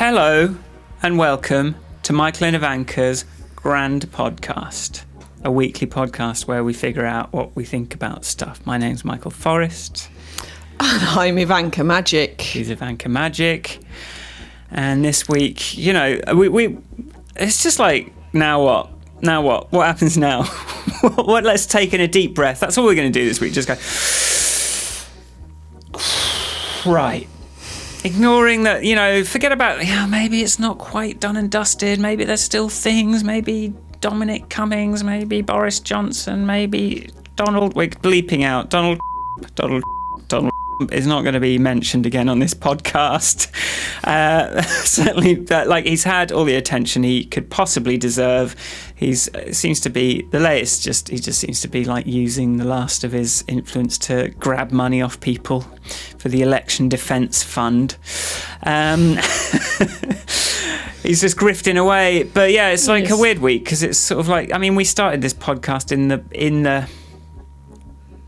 Hello and welcome to Michael and Ivanka's Grand Podcast, a weekly podcast where we figure out what we think about stuff. My name's Michael Forrest. And I'm Ivanka Majic. She's Ivanka Majic. And this week, you know, we it's just like, now what? Now what? What happens now? Let's take in a deep breath. That's all we're going to do this week. Just go, right. Ignoring that, you know, forget about, maybe it's not quite done and dusted. Maybe there's still things. Maybe Dominic Cummings, maybe Boris Johnson, maybe Donald, we're bleeping out, Donald is not going to be mentioned again on this podcast. Certainly, he's had all the attention he could possibly deserve. He seems to be the latest. He just seems to be like using the last of his influence to grab money off people for the election defence fund. He's just grifting away. But yeah, it's like a weird week because it's sort of like, I mean, we started this podcast in the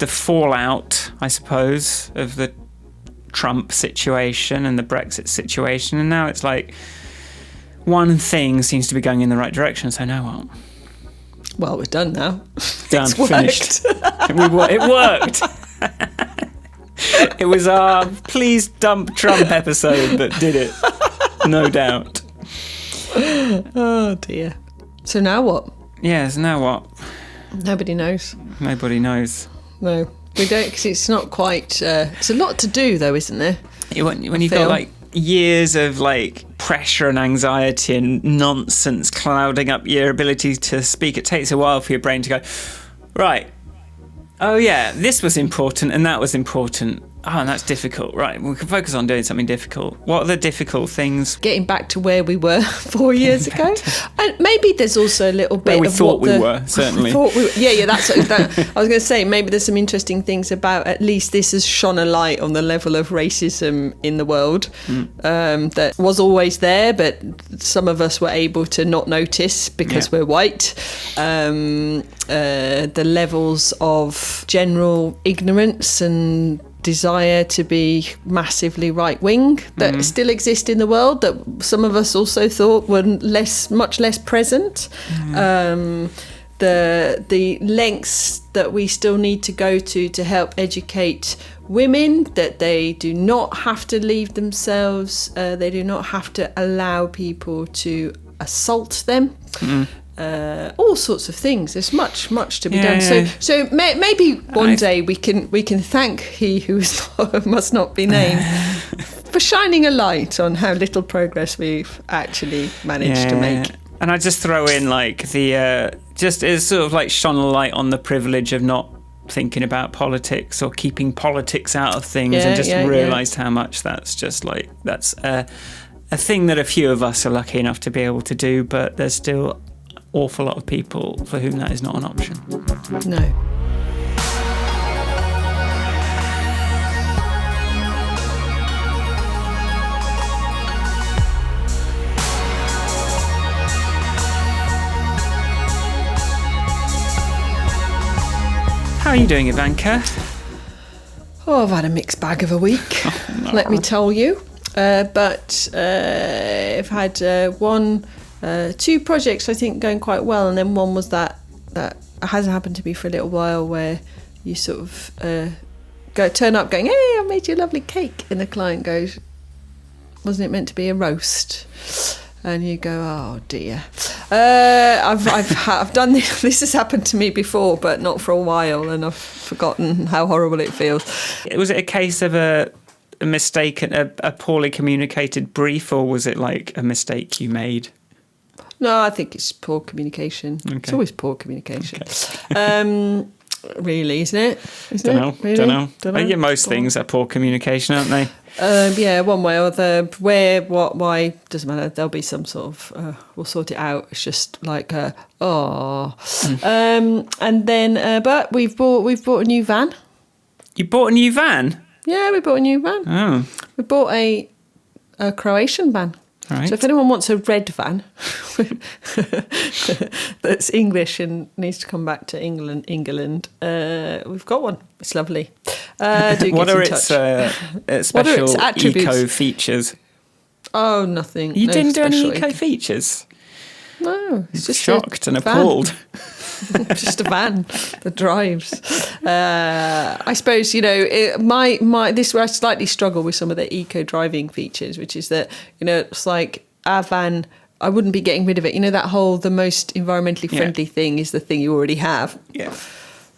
fallout, I suppose, of the Trump situation and the Brexit situation, and now it's like one thing seems to be going in the right direction. So now what? Well, we're done now. Done, finished. It worked. It was our please dump Trump episode that did it, no doubt. Oh dear. So now what? Yes, now what? Nobody knows. Nobody knows. No, we don't, because it's not quite... it's a lot to do, though, isn't there? When you've got, like, years of, like, pressure and anxiety and nonsense clouding up your ability to speak, it takes a while for your brain to go, right, oh, yeah, this was important and that was important. Oh, and that's difficult. Right, we can focus on doing something difficult. What are the difficult things? Getting back to where we were 4 years ago. And maybe there's also a little bit where we of thought we were, certainly. That's that. I was going to say, maybe there's some interesting things about, at least this has shone a light on the level of racism in the world that was always there, but some of us were able to not notice because we're white. The levels of general ignorance and desire to be massively right-wing that still exist in the world, that some of us also thought were much less present. The lengths that we still need to go to help educate women, that they do not have to leave themselves, they do not have to allow people to assault them. All sorts of things. There's much to be done. So maybe one day we can thank he who must not be named for shining a light on how little progress we've actually managed to make. And I just throw in like it's sort of like shone a light on the privilege of not thinking about politics or keeping politics out of things, and just realised how much that's just like that's a thing that a few of us are lucky enough to be able to do, but there's still awful lot of people for whom that is not an option. No. How are you doing, Ivanka? Oh, I've had a mixed bag of a week, let me tell you. But I've had two projects I think going quite well, and then one was that hasn't happened to me for a little while, where you sort of turn up going, hey, I made you a lovely cake, and the client goes, wasn't it meant to be a roast? And you go, oh dear. I've done this. This has happened to me before, but not for a while, and I've forgotten how horrible it feels. Was it a case of a mistake, a poorly communicated brief, or was it like a mistake you made? No, I think it's poor communication. Okay. It's always poor communication. Okay. Really, isn't it? Don't know. Yeah, most things are poor communication, aren't they? One way or other. Where, what, why, doesn't matter. There'll be some sort of, we'll sort it out. It's just like, And then, but we've bought a new van. You bought a new van? Yeah, we bought a new van. Oh. We bought a Croatian van. Right. So if anyone wants a red van that's English and needs to come back to England, we've got one. It's lovely. What are its special eco features? Oh, nothing. You no didn't do any special eco features? No, it's just shocked and van. appalled. Just a van that drives. I suppose, you know, this where I slightly struggle with some of the eco driving features, which is that, you know, it's like our van, I wouldn't be getting rid of it. You know, that whole the most environmentally friendly thing is the thing you already have. Yeah.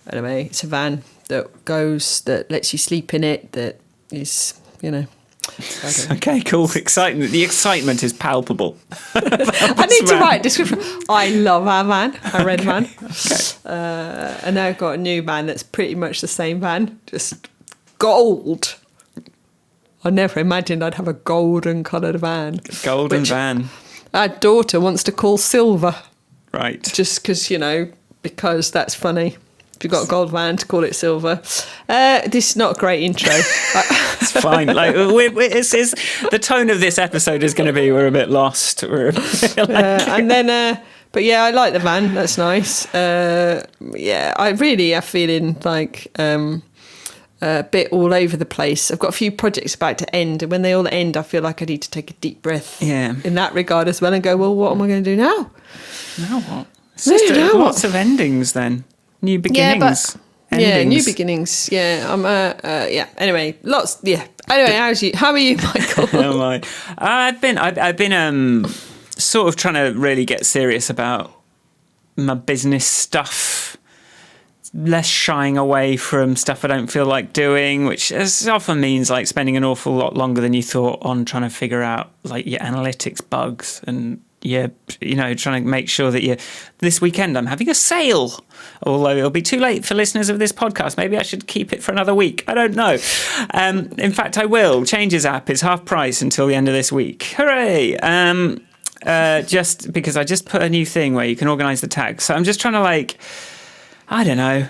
Anyway, it's a van that lets you sleep in it, that is, you know. Okay, cool. Excitement. The excitement is palpable. I need to write a description. I love our van, our red van. Okay. And now I've got a new van that's pretty much the same van, just gold. I never imagined I'd have a golden coloured van. Golden van. Our daughter wants to call silver. Right. Just because, you know, because that's funny. If you've got a gold van, to call it silver. This is not a great intro. It's fine. Like the tone of this episode is going to be we're a bit lost. And then, but yeah, I like the van. That's nice. Yeah, I really am feeling like a bit all over the place. I've got a few projects about to end, and when they all end, I feel like I need to take a deep breath. Yeah. In that regard as well, and go, well, what am I going to do now? Now what? It's just lots of endings then. New beginnings. Yeah, new beginnings. Yeah, yeah. Anyway, lots. Yeah. Anyway, how are you, Michael? Oh my! I've been sort of trying to really get serious about my business stuff. Less shying away from stuff I don't feel like doing, which often means like spending an awful lot longer than you thought on trying to figure out like your analytics bugs and trying to make sure that this weekend I'm having a sale. Although it'll be too late for listeners of this podcast. Maybe I should keep it for another week. I don't know. In fact, I will. Changes app is half price until the end of this week. Hooray! Just because I just put a new thing where you can organise the tags. So I'm just trying to I don't know,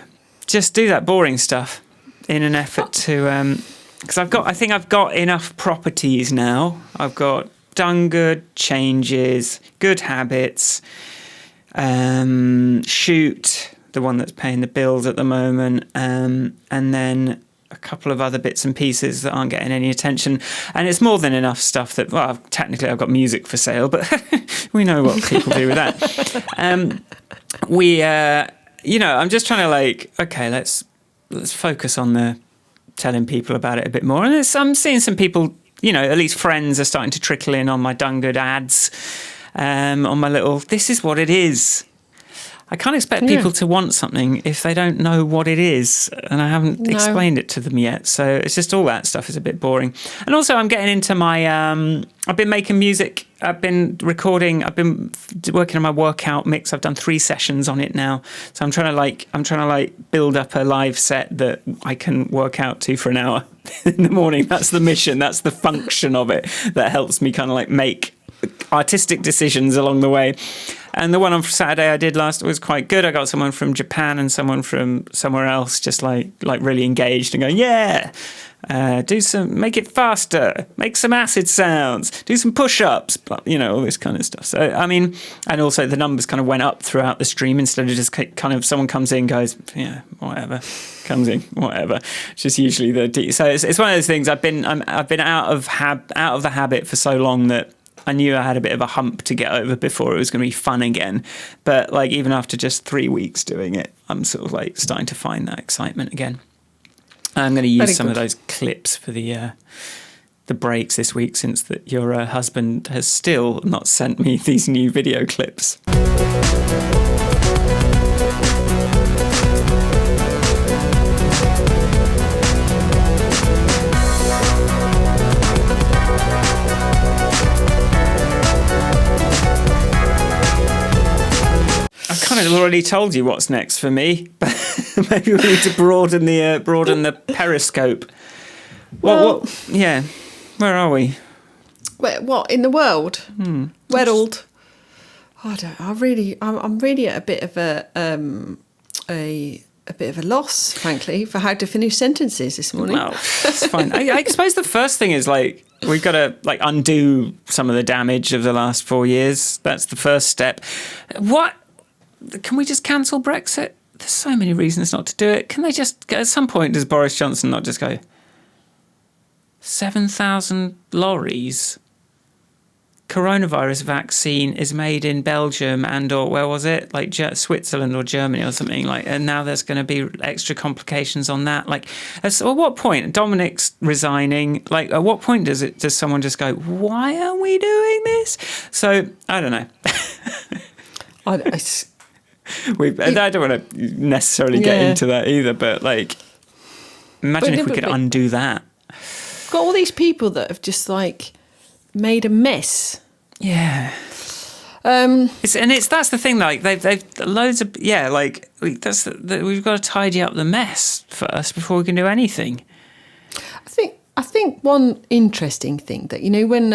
just do that boring stuff in an effort to... Because I think I've got enough properties now. I've got done good, changes, good habits, shoot, the one that's paying the bills at the moment, and then a couple of other bits and pieces that aren't getting any attention. And it's more than enough stuff that, well, technically I've got music for sale, but we know what people do with that. I'm just trying to okay, let's focus on telling people about it a bit more. And I'm seeing some people, at least friends are starting to trickle in on my done good ads, on my little, this is what it is. I can't expect people to want something if they don't know what it is, and I haven't explained it to them yet. So it's just all that stuff is a bit boring. And also I'm getting into my, I've been making music. I've been recording. I've been working on my workout mix. I've done 3 sessions on it now. So I'm trying to build up a live set that I can work out to for an hour in the morning. That's the mission. That's the function of it that helps me kind of make artistic decisions along the way. And the one on Saturday I did last was quite good. I got someone from Japan and someone from somewhere else just like really engaged and going, make it faster, make some acid sounds, do some push-ups, all this kind of stuff. So, I mean, and also the numbers kind of went up throughout the stream instead of just kind of someone comes in, goes, yeah, whatever, comes in, whatever. It's just usually so it's one of those things. I've been out of the habit for so long that I knew I had a bit of a hump to get over before it was going to be fun again. But even after just 3 weeks doing it, I'm sort of starting to find that excitement again. I'm going to use some of those clips for the breaks this week, since that your husband has still not sent me these new video clips. I kind of already told you what's next for me, but maybe we need to broaden the periscope. Where are we? What in the world? World. I'm really at a bit of a bit of a loss, frankly, for how to finish sentences this morning. Well, that's fine. I suppose the first thing is we've got to undo some of the damage of the last 4 years. That's the first step. What? Can we just cancel Brexit? There's so many reasons not to do it. Can they just, at some point, does Boris Johnson not just go, 7,000 lorries? coronavirus vaccine is made in Belgium or where was it? Like Switzerland or Germany or something like, and now there's going to be extra complications on that. Like, at what point? Dominic's resigning. Like, at what point does someone just go, why are we doing this? So, I don't know. I don't want to necessarily get into that either, but like, imagine if we could undo that. We've got all these people that have just like made a mess. Yeah. That's the thing. Like they've loads of Like we've got to tidy up the mess first before we can do anything. I think one interesting thing that when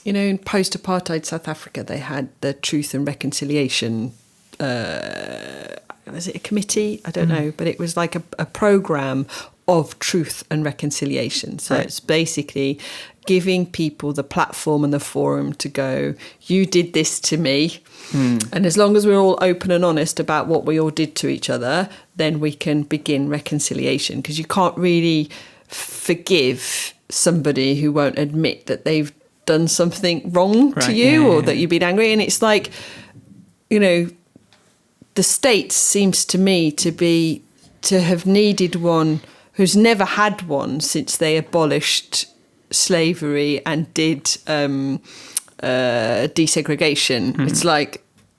in post-apartheid South Africa they had the Truth and Reconciliation. Was it a committee? I don't know, but it was like a program of truth and reconciliation. So It's basically giving people the platform and the forum to go, you did this to me. And as long as we're all open and honest about what we all did to each other, then we can begin reconciliation. Because you can't really forgive somebody who won't admit that they've done something wrong to you or that you've been angry. And it's like, the state seems to me to have needed one who's never had one since they abolished slavery and did desegregation.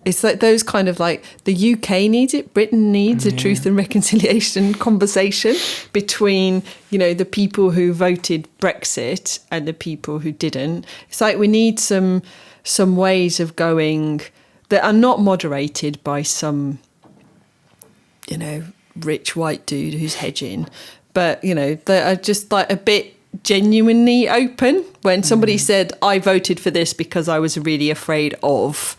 It's like those kind of like the UK needs it, Britain needs a truth and reconciliation conversation between the people who voted Brexit and the people who didn't. It's like we need some ways of going that are not moderated by some rich white dude who's hedging, but they are just like a bit genuinely open. When somebody said, I voted for this because I was really afraid of,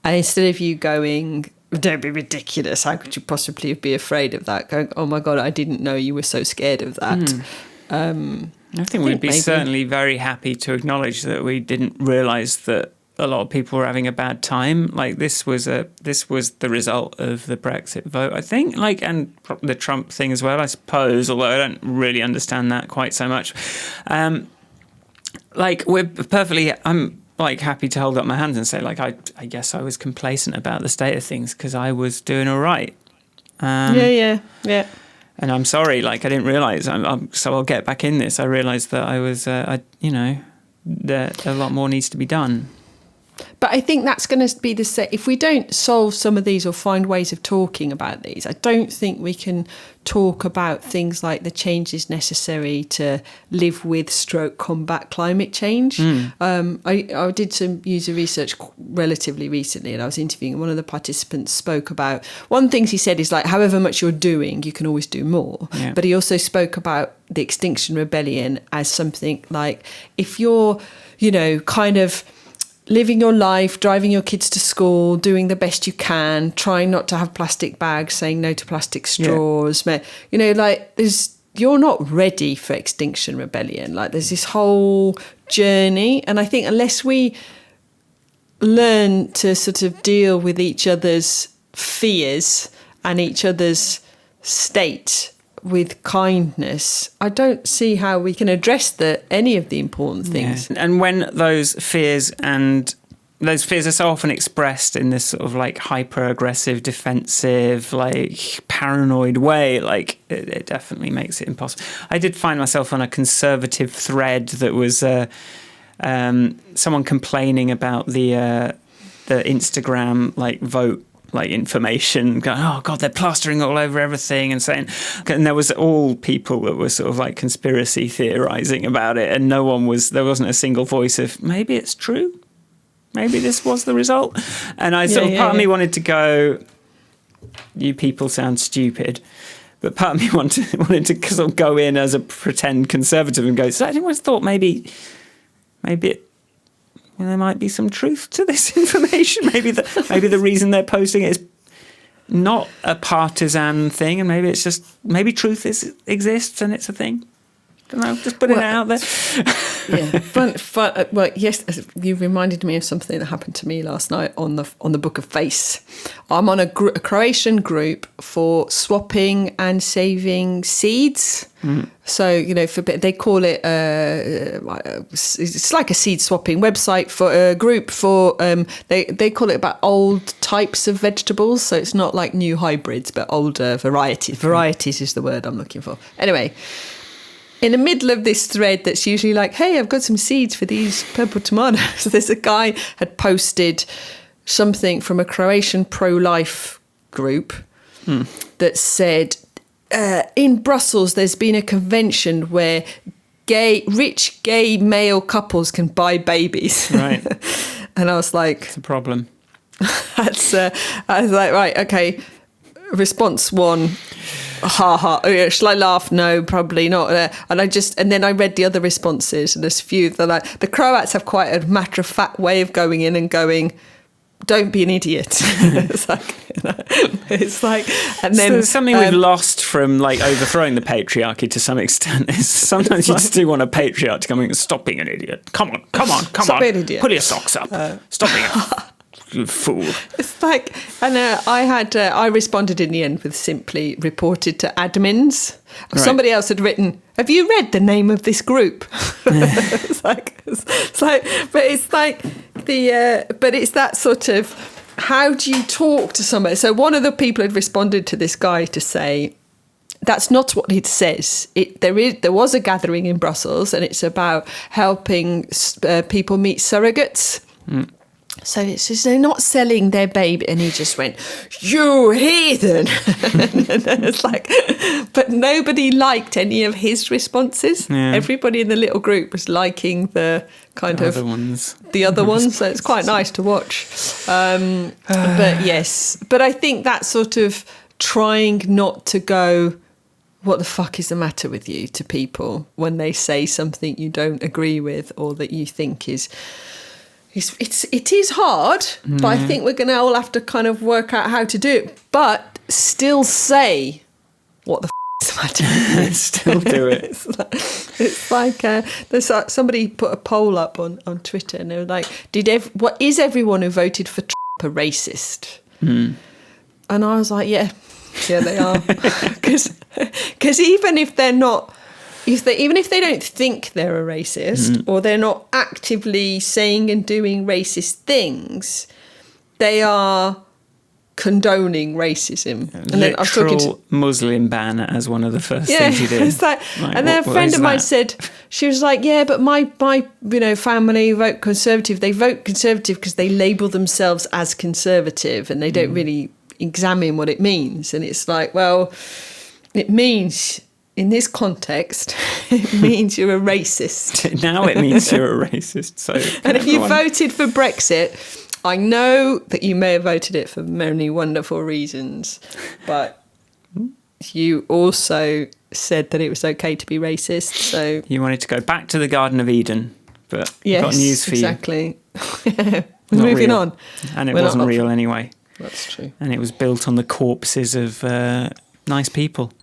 and instead of you going, don't be ridiculous, how could you possibly be afraid of that, going, oh my God, I didn't know you were so scared of that. I think we'd be certainly very happy to acknowledge that we didn't realise that a lot of people were having a bad time. Like this was the result of the Brexit vote, I think, and the Trump thing as well, I suppose, although I don't really understand that quite so much. I'm happy to hold up my hands and say, like, I guess I was complacent about the state of things because I was doing all right. Yeah. And I'm sorry, like I didn't realise. So I'll get back in this. I realised that I was, that a lot more needs to be done. But I think that's going to be the same. If we don't solve some of these or find ways of talking about these, I don't think we can talk about things like the changes necessary to live with / combat climate change. I did some user research relatively recently, and I was interviewing, and one of the participants spoke about, one of the things he said is like, however much you're doing, you can always do more. Yeah. But he also spoke about the Extinction Rebellion as something like, if you're, kind of living your life, driving your kids to school, doing the best you can, trying not to have plastic bags, saying no to plastic straws. You're not ready for Extinction Rebellion. Like there's this whole journey. And I think unless we learn to sort of deal with each other's fears and each other's state with kindness, I don't see how we can address any of the important things. Yeah. And when those fears are so often expressed in this sort of like hyper-aggressive, defensive, like paranoid way, like it definitely makes it impossible. I did find myself on a conservative thread that was someone complaining about the Instagram like vote information, going, oh God, they're plastering all over everything, and saying, and there was all people that were sort of like conspiracy theorizing about it, and there wasn't a single voice of maybe it's true, maybe this was the result. And part of me wanted to go, you people sound stupid, but part of me wanted to sort of go in as a pretend conservative and go, so anyone's thought maybe there might be some truth to this information. Maybe the reason they're posting it is not a partisan thing, and maybe it's just truth exists and it's a thing. don't know, just putting it out there. Yeah, fun. Well, yes, you reminded me of something that happened to me last night on the Book of Face. I'm on a Croatian group for swapping and saving seeds. So, they call it, it's like a seed swapping website for a group for, they call it about old types of vegetables. So it's not like new hybrids, but older varieties. Varieties is the word I'm looking for. Anyway, in the middle of this thread that's usually like, hey, I've got some seeds for these purple tomatoes. There's a guy had posted something from a Croatian pro-life group that said, in Brussels, there's been a convention where rich gay male couples can buy babies. Right. And I was like... It's a problem. I was like, right, okay. Response 1... Ha ha! Shall I laugh? No, probably not. And then I read the other responses, and there's a few that like the Croats have quite a matter of fact way of going in and going, "Don't be an idiot." It's like, and then so something we've lost from like overthrowing the patriarchy to some extent is sometimes you just do want a patriarch to come in and stop being an idiot. Come on, stop being an idiot. Pull your socks up. Stop being you fool. It's like, and I responded in the end with simply reported to admins. Right. Somebody else had written, have you read the name of this group? But it's that sort of, how do you talk to somebody? So one of the people had responded to this guy to say, that's not what it says. There was a gathering in Brussels, and it's about helping people meet surrogates. So it's just, they're not selling their baby. And he just went, you heathen. And it's like, but nobody liked any of his responses. Yeah. Everybody in the little group was liking the other ones. So it's quite nice to watch. But yes, but I think that sort of trying not to go, what the fuck is the matter with you, to people when they say something you don't agree with or that you think is... It is hard, but I think we're going to all have to kind of work out how to do it. But still say, what the f*** is the matter? Still do it. It's like there's somebody put a poll up on Twitter, and they were like, what is everyone who voted for Trump a racist? And I was like, yeah, they are, because even if they're not. Even if they don't think they're a racist or they're not actively saying and doing racist things, they are condoning racism. And then I was talking to Muslim ban as one of the first things he did. It's like, and then a friend of mine said, she was like, yeah, but my family vote Conservative. They vote Conservative because they label themselves as conservative and they don't really examine what it means. And it's like, well, it means... in this context, it means you're a racist. Now it means you're a racist. So, and if you voted for Brexit, I know that you may have voted it for many wonderful reasons, but you also said that it was okay to be racist. So you wanted to go back to the Garden of Eden, but I've got news for you. Moving on. And it wasn't real anyway. That's true. And it was built on the corpses of nice people.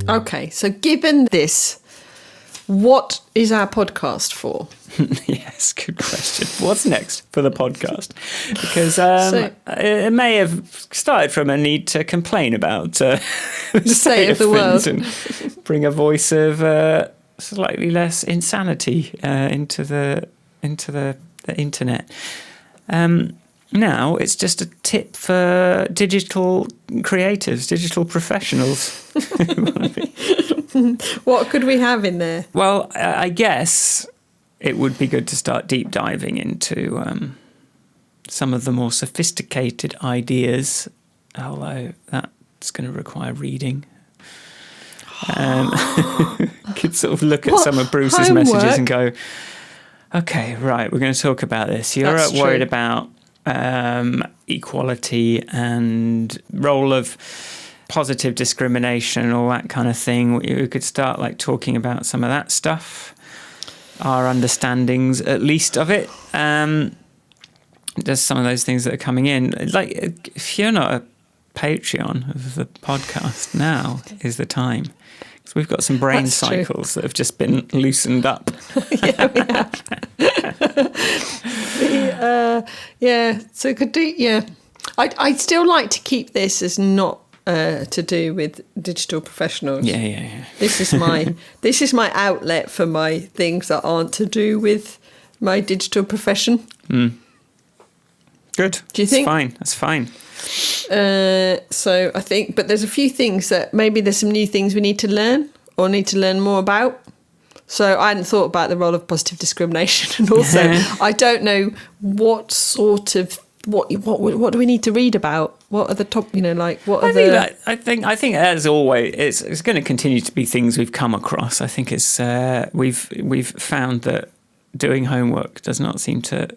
Okay, so given this, what is our podcast for? Yes, good question. What's next for the podcast? Because it may have started from a need to complain about the state of the world and bring a voice of slightly less insanity into the internet. Now it's just a tip for digital creatives, digital professionals. What could we have in there? Well, I guess it would be good to start deep diving into some of the more sophisticated ideas, although that's going to require reading. Could sort of look at some of Bruce's messages and go, okay, right, we're going to talk about this. You're worried about equality and role of positive discrimination, all that kind of thing. We could start like talking about some of that stuff, our understandings at least of it. There's some of those things that are coming in. Like, if you're not a Patreon of the podcast, now is the time. Because we've got some brain cycles that have just been loosened up. Yeah, we have. So could do. Yeah, I'd still like to keep this as not to do with digital professionals. Yeah. This is my outlet for my things that aren't to do with my digital profession. Good. Do you think? That's fine. So I think, but there's a few things that maybe there's some new things we need to learn or need to learn more about. So I hadn't thought about the role of positive discrimination, and also I don't know what sort of what do we need to read about? What are the top? I think as always, it's going to continue to be things we've come across. I think it's we've found that doing homework does not seem to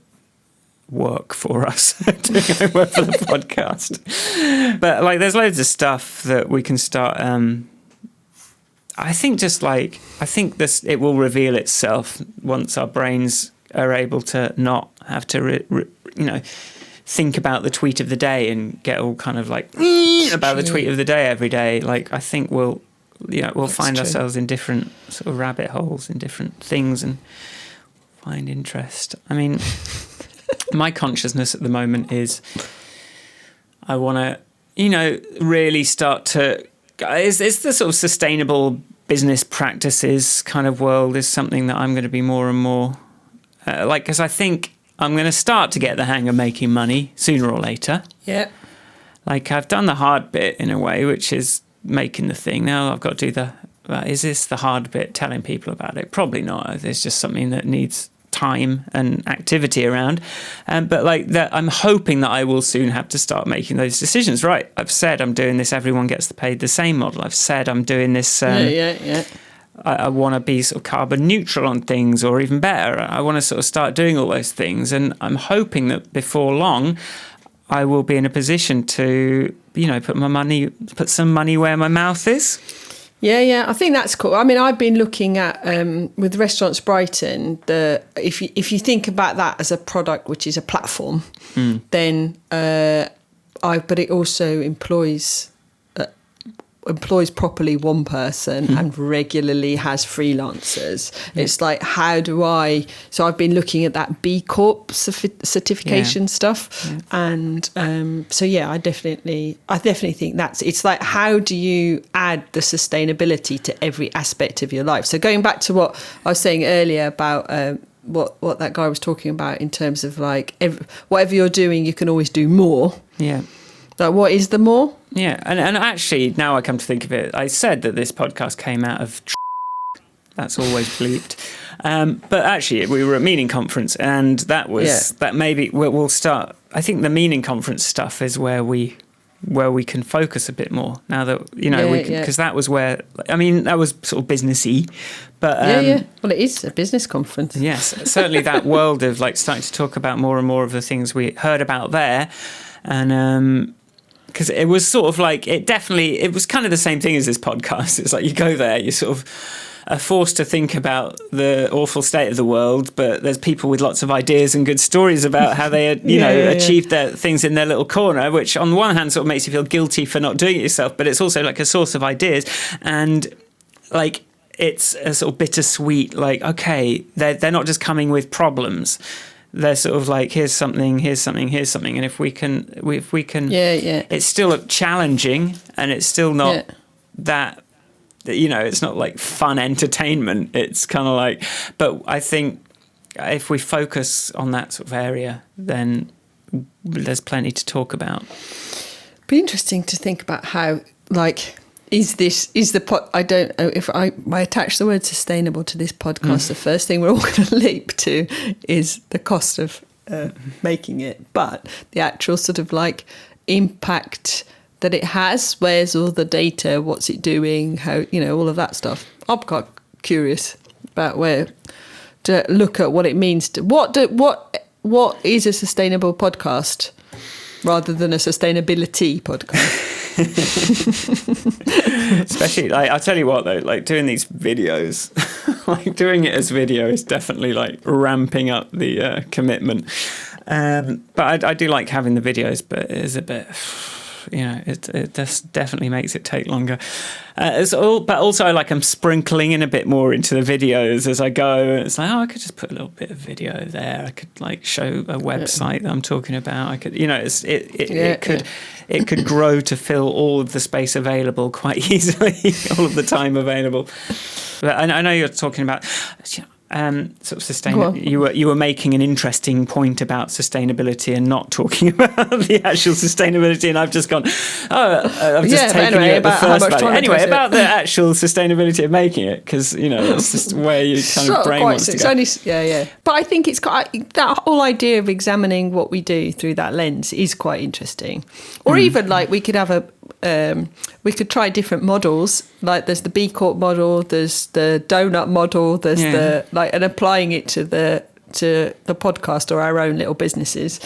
work for us doing homework for the podcast, but like there's loads of stuff that we can start. I think this it will reveal itself once our brains are able to not have to think about the tweet of the day and get all kind of like about the tweet of the day every day. Like I think we'll find ourselves in different sort of rabbit holes in different things and find interest. I mean, my consciousness at the moment is I want to, really start to... It's the sort of sustainable business practices kind of world is something that I'm going to be more and more... because I think I'm going to start to get the hang of making money sooner or later. Yeah. Like I've done the hard bit in a way, which is making the thing. Now I've got to do is this the hard bit, telling people about it? Probably not. It's just something that needs time and activity around, but like that, I'm hoping that I will soon have to start making those decisions. Right, I've said I'm doing this. Everyone gets paid the same model. I've said I'm doing this. I want to be sort of carbon neutral on things, or even better, I want to sort of start doing all those things. And I'm hoping that before long, I will be in a position to, put some money where my mouth is. Yeah, I think that's cool. I mean, I've been looking at with Restaurants Brighton. If you think about that as a product, which is a platform, then but it also employs properly one person and regularly has freelancers. It's like, how do I... So I've been looking at that B Corp certification stuff. Yeah. And I definitely think it's like, how do you add the sustainability to every aspect of your life? So going back to what I was saying earlier about what that guy was talking about in terms of like, whatever you're doing, you can always do more. Yeah. Like, what is the more? Yeah, and actually, now I come to think of it, I said that this podcast came out of... That's always bleeped. But actually, we were at Meaning Conference, and that was... That maybe we'll start... I think the Meaning Conference stuff is where we can focus a bit more, now that, because that was where... I mean, that was sort of businessy, but... Well, it is a business conference. Yes, certainly that world of, like, starting to talk about more and more of the things we heard about there, and... because it was sort of like, it was kind of the same thing as this podcast. It's like you go there, you sort of are forced to think about the awful state of the world, but there's people with lots of ideas and good stories about how they achieved their things in their little corner, which on the one hand sort of makes you feel guilty for not doing it yourself, but it's also like a source of ideas. And like, it's a sort of bittersweet, like, okay, they're not just coming with problems. They're sort of like, here's something, and if we can, it's still challenging, and it's still not that it's not like fun entertainment. It's kind of like, but I think if we focus on that sort of area, then there's plenty to talk about. Be interesting to think about how, like, I don't know if I attach the word sustainable to this podcast. The first thing we're all going to leap to is the cost of making it, but the actual sort of like impact that it has. Where's all the data? What's it doing? How, all of that stuff. I'm quite curious about where to look at what it means to what is a sustainable podcast rather than a sustainability podcast. Especially, like, I'll tell you what though, like doing these videos, like doing it as video is definitely like ramping up the commitment. But I do like having the videos, but it is a bit, it just definitely makes it take longer. But also I'm sprinkling in a bit more into the videos as I go. It's like, I could just put a little bit of video there. I could like show a website that I'm talking about. I could, it could grow to fill all of the space available quite easily, all of the time available. But I know you're talking about sort of sustainability. You were making an interesting point about sustainability and not talking about the actual sustainability, and I've just gone, I've just taken you at the first value. Anyway, about the actual sustainability of making it, because that's just where you kind of brain wants to go. But I think it's that whole idea of examining what we do through that lens is quite interesting. Or even like we could have we could try different models. Like there's the B Corp model, there's the donut model, there's and applying it to the podcast or our own little businesses.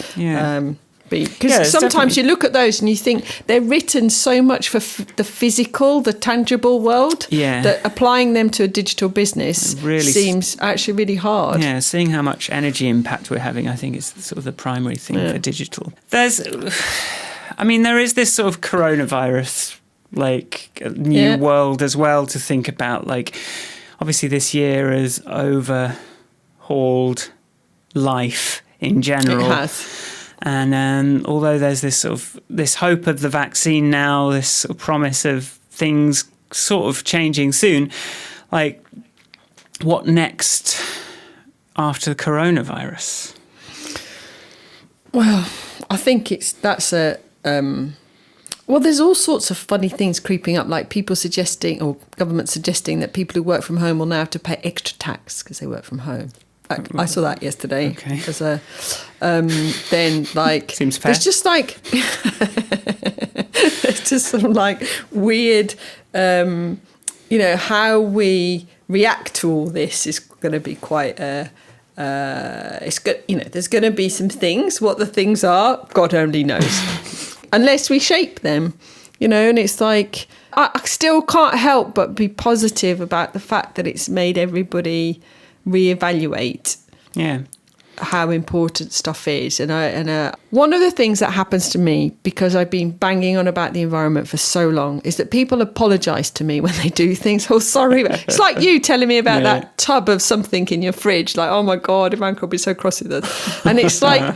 Because sometimes definitely. You look at those and you think they're written so much for the physical, the tangible world, that applying them to a digital business really seems actually really hard. Yeah, seeing how much energy impact we're having, I think, is sort of the primary thing for digital. There is this sort of coronavirus, like, new world as well to think about. Like, obviously this year has overhauled life in general. It has. And although there's this hope of the vaccine now, this sort of promise of things sort of changing soon, like, what next after the coronavirus? Well, I think there's all sorts of funny things creeping up, like people suggesting, or government suggesting, that people who work from home will now have to pay extra tax because they work from home. I saw that yesterday. Okay. As then like seems fair. There's just like it's just sort of like weird. How we react to all this is going to be quite. It's good. There's going to be some things. What the things are, God only knows. Unless we shape them, and it's like I still can't help but be positive about the fact that it's made everybody reevaluate how important stuff is. And one of the things that happens to me, because I've been banging on about the environment for so long, is that people apologise to me when they do things. Oh, sorry. It's like you telling me about that tub of something in your fridge. Like, oh my God, Ivanka will be so cross with us. And it's like,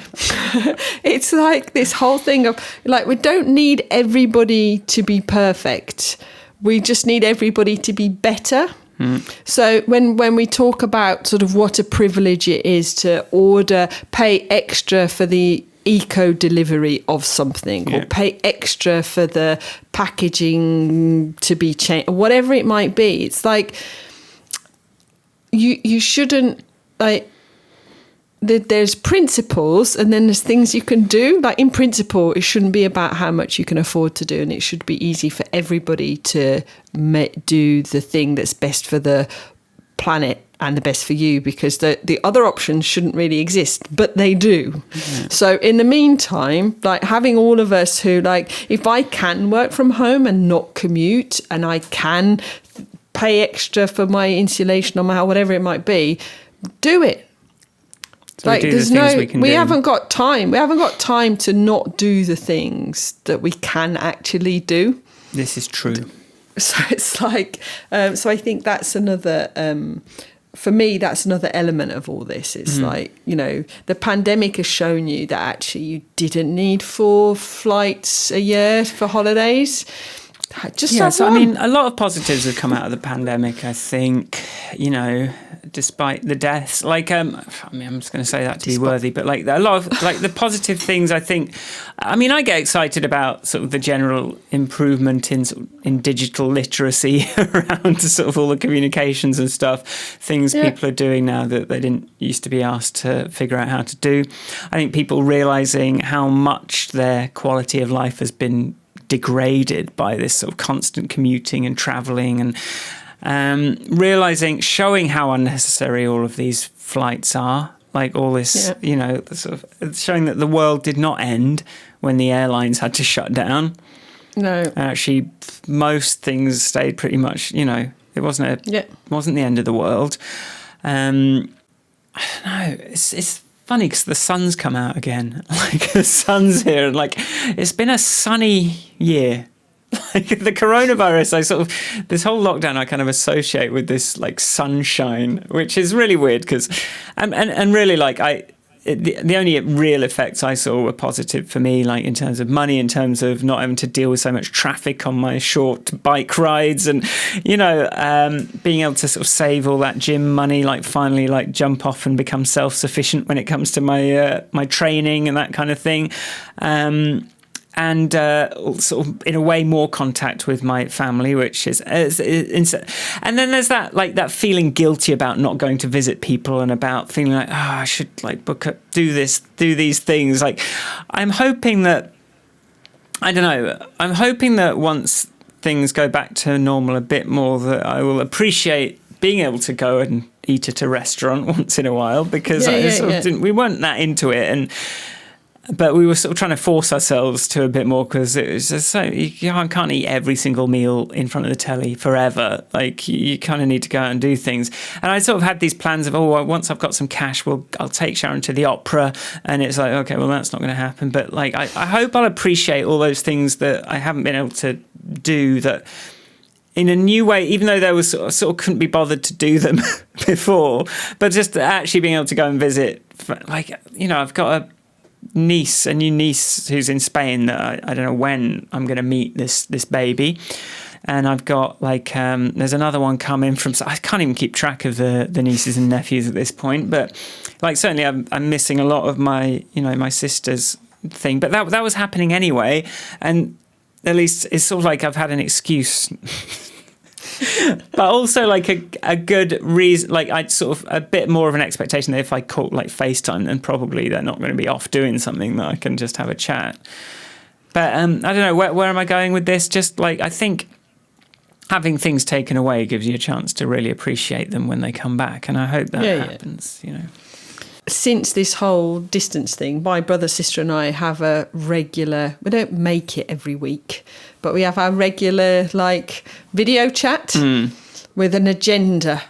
it's like this whole thing of like, we don't need everybody to be perfect. We just need everybody to be better. So when we talk about sort of what a privilege it is to pay extra for the eco delivery of something, or pay extra for the packaging to be changed, whatever it might be, it's like you shouldn't, like, there's principles and then there's things you can do. Like, in principle, it shouldn't be about how much you can afford to do, and it should be easy for everybody to do the thing that's best for the planet and the best for you, because the other options shouldn't really exist, but they do. So in the meantime, like, having all of us who, like, if I can work from home and not commute, and I can pay extra for my insulation on my house, whatever it might be, do it. So like, we haven't got time. We haven't got time to not do the things that we can actually do. This is true. So it's like, so I think that's another, for me, that's another element of all this. It's like, the pandemic has shown you that actually you didn't need 4 flights a year for holidays. Just yeah, have so one. I mean, a lot of positives have come out of the pandemic, I think, despite the deaths. I'm just going to say that to be worthy, but a lot of the positive things, I think. I mean, I get excited about sort of the general improvement in digital literacy around sort of all the communications and stuff, things people are doing now that they didn't used to be asked to figure out how to do. I think people realizing how much their quality of life has been degraded by this sort of constant commuting and traveling, and showing how unnecessary all of these flights are, like all this, sort of showing that the world did not end when the airlines had to shut down. No. Actually, most things stayed pretty much, it wasn't the end of the world. I don't know, it's funny because the sun's come out again. The sun's here, and it's been a sunny year. The coronavirus, this whole lockdown I kind of associate with this sunshine, which is really weird because, and really the only real effects I saw were positive for me, in terms of money, in terms of not having to deal with so much traffic on my short bike rides, and being able to sort of save all that gym money, finally jump off and become self-sufficient when it comes to my training and that kind of thing. And sort of in a way more contact with my family, which is and then there's that feeling guilty about not going to visit people, and about feeling I should do these things. I'm hoping that once things go back to normal a bit more, that I will appreciate being able to go and eat at a restaurant once in a while, because we weren't that into it, but we were sort of trying to force ourselves to a bit more, because it was just so you can't eat every single meal in front of the telly forever. You kind of need to go out and do things. And I sort of had these plans of, once I've got some cash, I'll take Sharon to the opera. And it's okay, well, that's not going to happen. But I hope I'll appreciate all those things that I haven't been able to do, that in a new way, even though there was sort of couldn't be bothered to do them before, but just actually being able to go and visit. I've got a new niece who's in Spain that I don't know when I'm going to meet this baby, and I've got there's another one coming from, I can't even keep track of the nieces and nephews at this point, but certainly I'm missing a lot of my my sister's thing, but that was happening anyway, and at least it's sort of I've had an excuse. But also a good reason, I'd sort of a bit more of an expectation that if I call FaceTime, then probably they're not going to be off doing something, that I can just have a chat. But I don't know, where am I going with this? Just I think having things taken away gives you a chance to really appreciate them when they come back, and I hope that happens. Since this whole distance thing, my brother, sister and I have a regular, we don't make it every week, but we have our regular video chat with an agenda.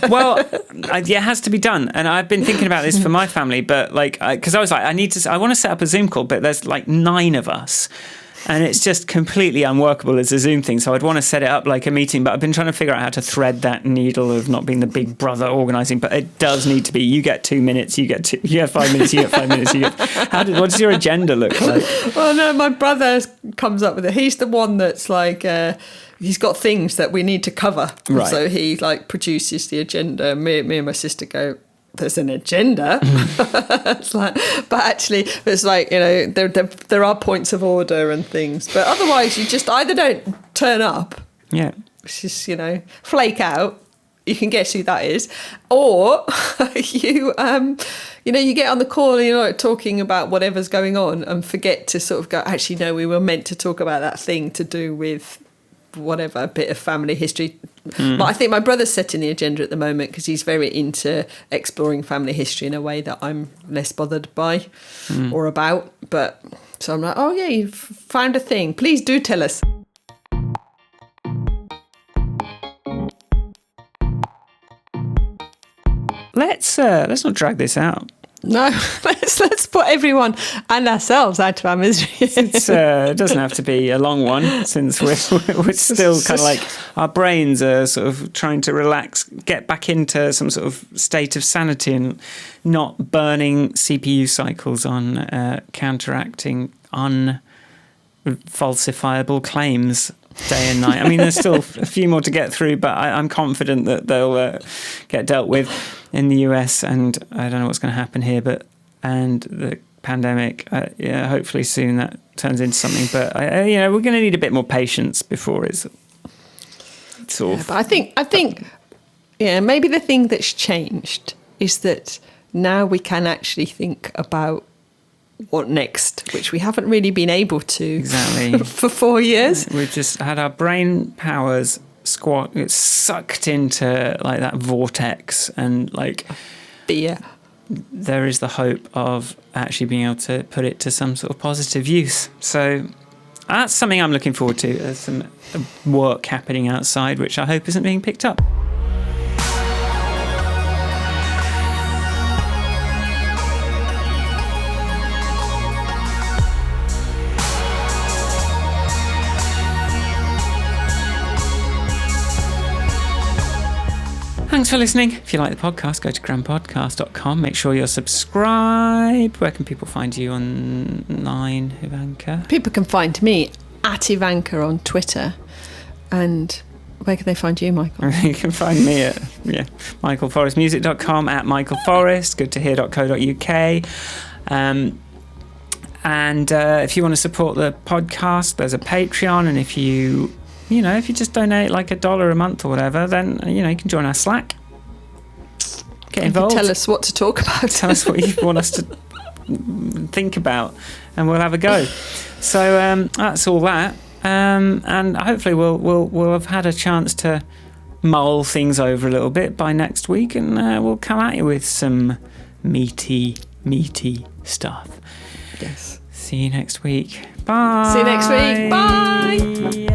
Well, it has to be done. And I've been thinking about this for my family, but because I was I want to set up a Zoom call, but there's 9 of us. And it's just completely unworkable as a Zoom thing. So I'd want to set it up like a meeting, but I've been trying to figure out how to thread that needle of not being the big brother organising. But it does need to be, you get 2 minutes, you get 5 minutes, you get 5 minutes. What does your agenda look like? Well, no, my brother comes up with it. He's the one that's he's got things that we need to cover. Right. So he produces the agenda. Me and my sister go, there's an agenda. It's but actually it's there are points of order and things, but otherwise you just either don't turn up, which is flake out, you can guess who that is, or you you get on the call and you're talking about whatever's going on and forget to sort of go, actually no, we were meant to talk about that thing to do with whatever bit of family history. But I think my brother's setting the agenda at the moment because he's very into exploring family history in a way that I'm less bothered by or about. But so I'm oh yeah, you've found a thing, please do tell us. Let's not drag this out. No, let's put everyone and ourselves out of our misery. It doesn't have to be a long one, since we're still kind of our brains are sort of trying to relax, get back into some sort of state of sanity and not burning CPU cycles on counteracting unfalsifiable claims. day and night. I mean, there's still a few more to get through, but I'm confident that they'll get dealt with in the US, and I don't know what's going to happen here, and the pandemic, hopefully soon that turns into something. But we're going to need a bit more patience before it's sort of. But I think, maybe the thing that's changed is that now we can actually think about what next, which we haven't really been able to for 4 years. We've just had our brain powers sucked into like that vortex, and like there is the hope of actually being able to put it to some sort of positive use. So that's something I'm looking forward to. There's some work happening outside, which I hope isn't being picked up. Thanks for listening. If you like the podcast, go to grandpodcast.com. Make sure you're subscribed. Where can people find you online, Ivanka? People can find me at Ivanka on Twitter. And where can they find you, Michael? You can find me at michaelforrestmusic.com, at michaelforrest, goodtohear.co.uk. And if you want to support the podcast, there's a Patreon, and if you just donate like $1 a month or whatever, then, you can join our Slack. Get involved. Tell us what to talk about. Tell us what you want us to think about, and we'll have a go. So that's all that. And hopefully we'll have had a chance to mull things over a little bit by next week, and we'll come at you with some meaty stuff. Yes. See you next week. Bye. See you next week. Bye.